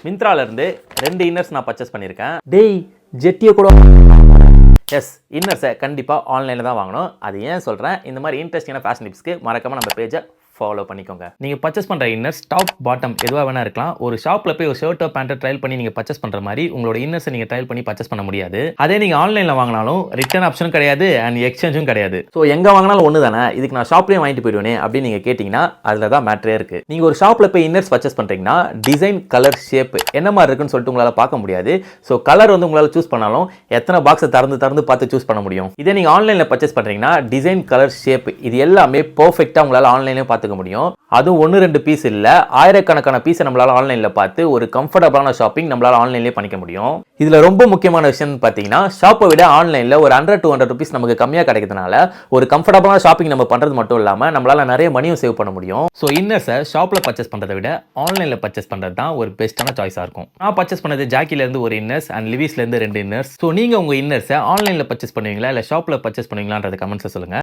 மிந்த்ராலேருந்து 2 inners நான் purchase பண்ணியிருக்கேன். டேய் ஜெட்டியை கூட எஸ் இன்னர்ஸை கண்டிப்பாக ஆன்லைனில் தான் வாங்கணும். அது ஏன் சொல்கிறேன், இந்த மாதிரி இன்ட்ரெஸ்டிங்கான ஃபேஷன் டிப்ஸ்க்கு மறக்காமல் நம்ம பேஜை ஃபாலோ பண்ணிக்கோங்க. நீங்கள் பர்ச்சேஸ் பண்ணுற இன்னர்ஸ் டாப் பாட்டம் எதுவாக வேணா இருக்கலாம். ஒரு ஷாப்பில் போய் ஒரு ஷர்ட்டோ பேண்ட்டோ ட்ரையல் பண்ணி நீங்கள் பர்ச்சேஸ் பண்ணுற மாதிரி உங்களோட இன்னர்ஸை நீங்கள் ட்ரையல் பண்ணி பர்ச்சேஸ் பண்ண முடியாது. அதே நீங்கள் ஆன்லைனில் வாங்கினாலும் ரிட்டர்ன் ஆப்ஷனும் கிடையாது அண்ட் எக்ஸ்சேஞ்சும் கிடையாது. ஸோ எங்கே வாங்கினாலும் ஒன்று தானே, இதுக்கு நான் ஷாப்லேயே வாங்கிட்டு போயிடுவேனே அப்படின்னு நீங்கள் கேட்டிங்கன்னா அதில் தான் மேட்ரே இருக்குது. நீங்கள் ஒரு ஷாப்பில் போய் இன்னர்ஸ் பர்ச்சேஸ் பண்ணுறீங்கன்னா டிசைன், கலர், ஷேப் என்ன மாதிரி இருக்குன்னு சொல்லிட்டு உங்களால் பார்க்க முடியாது. ஸோ கலர் வந்து உங்களால் சூஸ் பண்ணாலும் எத்தனை பாக்ஸை திறந்து பார்த்து சூஸ் பண்ண முடியும். இதே நீங்கள் ஆன்லைனில் பர்ச்சேஸ் பண்ணுறீங்கன்னா டிசைன், கலர், ஷேப் இது எல்லாமே பர்ஃபெக்டாக உங்களால் ஆன்லைன்லேயே பார்த்துக்க முடியும். அதுவும் 1-2 பீஸ் இல்லை, ஆயிரக்கணக்கான பீஸை நம்மளால் ஆன்லைனில் பார்த்து ஒரு கம்ஃபர்டபுளான ஷாப்பிங் நம்மளால் ஆன்லைன்லேயே பண்ணிக்க முடியும். இதில் ரொம்ப முக்கியமான விஷயம் பார்த்தீங்கன்னா, ஷாப்பை விட ஆன்லைனில் ஒரு 100-200 ருபீஸ் நமக்கு கம்மியாக கிடைக்கிறதுனால ஒரு கம்ஃபர்டபுளான ஷாப்பிங் நம்ம பண்ணுறது மட்டும் இல்லாமல் நம்மளால் நிறைய மணியும் சேவ் பண்ண முடியும். ஸோ இன்னர்ஸை ஷாப்பில் பர்ச்சேஸ் பண்ணுறதை விட ஆன்லைனில் பர்ச்சேஸ் பண்ணுறது தான் ஒரு பெஸ்ட்டான சாய்ஸாக இருக்கும். நான் பர்ச்சேஸ் பண்ணது ஜாக்கிலேருந்து ஒரு இன்னர்ஸ் அண்ட் லிவிஸ்லேருந்து 2 இன்னர்ஸ். ஸோ நீங்கள் உங்கள் இன்னர்ஸை ஆன்லைனில் பர்ச்சேஸ் பண்ணுவீங்களா இல்லை ஷாப்பில் பர்ச்சேஸ் பண்ணுவீங்களான்றது கமெண்ட்ஸை சொல்லுங்கள்.